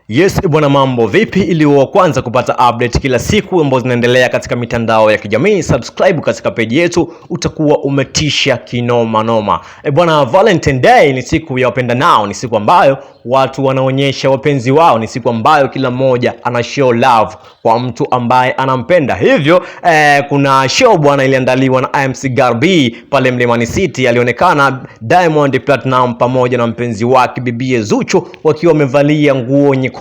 Yes bwana, mambo vipi? Ili wa kwanza kupata update kila siku ambazo zinaendelea katika mitandao ya kijamii, subscribe katika page yetu, utakuwa umetisha kinoma noma. Bwana, Valentine Day ni siku ya wapendanao, ni siku ambayo watu wanaonyesha wapenzi wao, ni siku ambayo kila mmoja ana show love kwa mtu ambaye anampenda. Hivyo kuna show bwana iliandaliwa na MC Garbi pale Mlimani City. Alionekana Diamond Platinum pamoja na mpenzi wake bibie Zuchu wakiwa wamevalia nguo nyekundu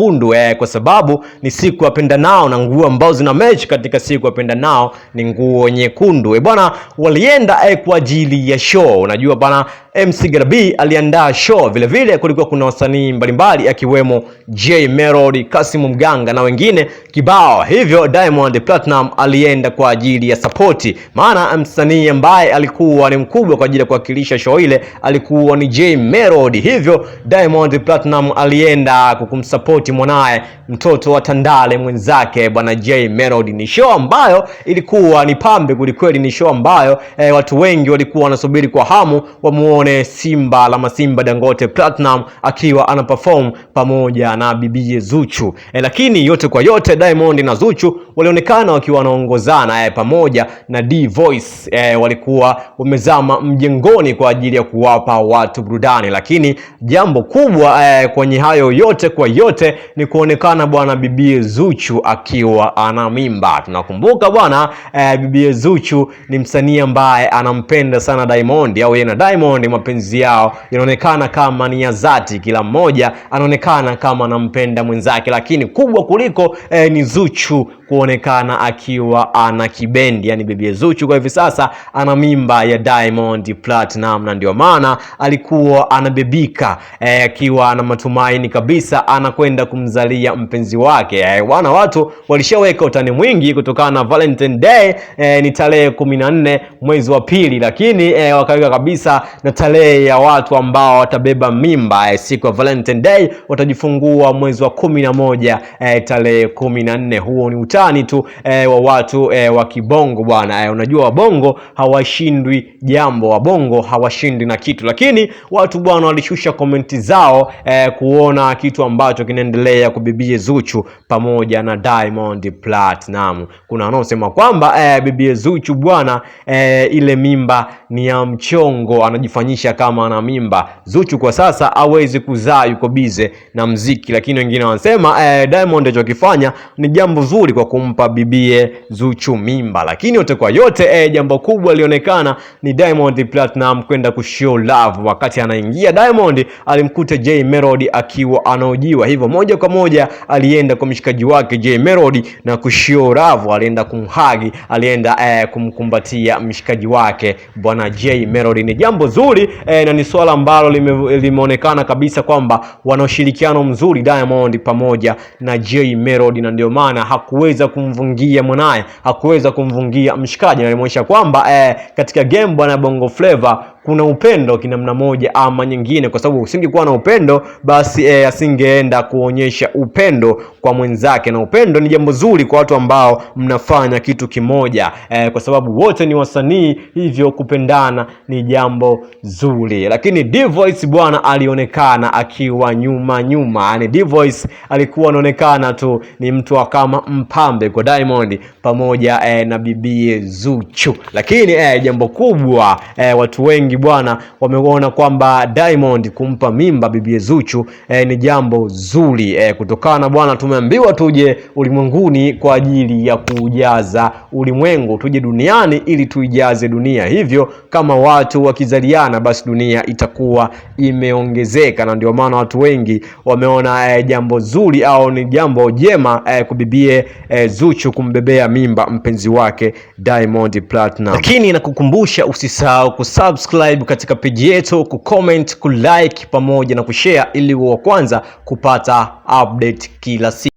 kwa sababu ni siku ya wapendanao, na nguo ambazo zina match katika siku ya wapendanao ni nguo nyekundu. Bwana, walienda kwa ajili ya show. Unajua bwana, MC Garbi aliandaa show, vile vile kulikuwa kuna wasanii mbalimbali akiwemo J Melody, Kasimu Mganga na wengine kibao. Hivyo Diamond Platinum alienda kwa ajili ya support, maana msanii ambaye alikuwa ni mkubwa kwa ajili ya kuwakilisha show ile alikuwa ni J Melody. Hivyo Diamond Platinum alienda kumsupport mwanae, mtoto wa Tandale mwenzake bwana J Melody. Ni show ambayo ilikuwa ni pambe kulikweli, ni show ambayo watu wengi walikuwa wanasubiri kwa hamu wamuone Simba la Masimba Dangote Platinum akiwa anaperform pamoja na bibie Zuchu. Lakini yote kwa yote, Diamond na Zuchu walionekana wakiwa wanaongozana pamoja na D Voice. Walikuwa wamezama mjengoni kwa ajili ya kuwapa watu burudani, lakini jambo kubwa kwenye hayo yote kwa yote ni kuonekana bwana bibie Zuchu akiwa ana mimba. Tunakumbuka bwana, bibie Zuchu ni msanii ambaye anampenda sana Diamond, au yeye na Diamond mapenzi yao yanaonekana kama ni ya dhati, kila mmoja anaonekana kama anampenda mwenzake, lakini kubwa kuliko ni Zuchu kuonekana akiwa ana kibendi. Yani bibie Zuchu kwa hivi sasa ana mimba ya Diamond Platinum, na ndio maana alikuwa anabebika akiwa na matumaini kabisa anakwenda kumzalia mpenzi wake. Wana watu walishaweka utani mwingi kutokana na Valentine Day ni tarehe 14 mwezi wa pili, lakini wakaweka kabisa na tarehe ya watu ambao watabeba mimba siku ya Valentine Day watajifungua mwezi wa 11 tarehe 14. Huo ni utani tu wa watu wa kibongo bwana. Unajua wabongo hawashindwi jambo, wabongo hawashindwi na kitu, lakini watu bwana walishusha komenti zao kuona kitu ambacho kinaendelea kubibie Zuchu pamoja na Diamond Platinum. Kuna wanaosema kwamba bibie Zuchu bwana ile mimba ni ya mchongo, anajifanyisha kama ana mimba. Zuchu kwa sasa hawezi kuzaa, yuko bize na mziki, lakini wengine wanasema Diamond alichokifanya ni jambo zuri kwa kumpa bibie Zuchu mimba. Lakini yote kwa yote jambo kubwa lilionekana ni Diamond Platinum kwenda kushow love. Wakati anaingia Diamond alimkuta J Melody akiwa anaojiwa, hivyo moja kwa moja alienda kwa mshikaji wake J Melody na kushow love. Alienda kumhagi, alienda kumkumbatia mshikaji wake bwana J Melody. Ni jambo zuri na ni swala ambalo limeonekana kabisa kwamba wana ushirikiano mzuri Diamond pamoja na J Melody, na ndio maana hakuweza kumvungia mwanae, hakuweza kumvungia mshikaji. Na alimuonyesha kwamba katika game bwana Bongo Flava kuna upendo kinamna moja ama nyingine, kwa sababu usingekuwa na upendo basi asingeenda kuonyesha upendo kwa mwenzake, na upendo ni jambo zuri kwa watu ambao mnafanya kitu kimoja kwa sababu wote ni wasanii, hivyo kupendana ni jambo zuri. Lakini D Voice bwana alionekana akiwa nyuma, yani D Voice alikuwa anaonekana tu ni mtu kama mpambe kwa Diamond pamoja na bibie Zuchu. Lakini jambo kubwa watu wengi bwana wameona kwamba Diamond kumpa mimba bibie Zuchu ni jambo zuri kutokana bwana, tumeambiwa tuje ulimwenguni kwa ajili ya kujaza ulimwengu, tuje duniani ili tuijaze dunia. Hivyo kama watu wakizaliana basi dunia itakuwa imeongezeka, na ndio maana watu wengi wameona jambo zuri au ni jambo jema kubibie Zuchu kumbebea mimba mpenzi wake Diamond Platinum. Lakini nakukumbusha usisahau kusubscribe katika page yetu, kucomment, kulike pamoja na kushare ili uwe wa kwanza kupata update kila siku.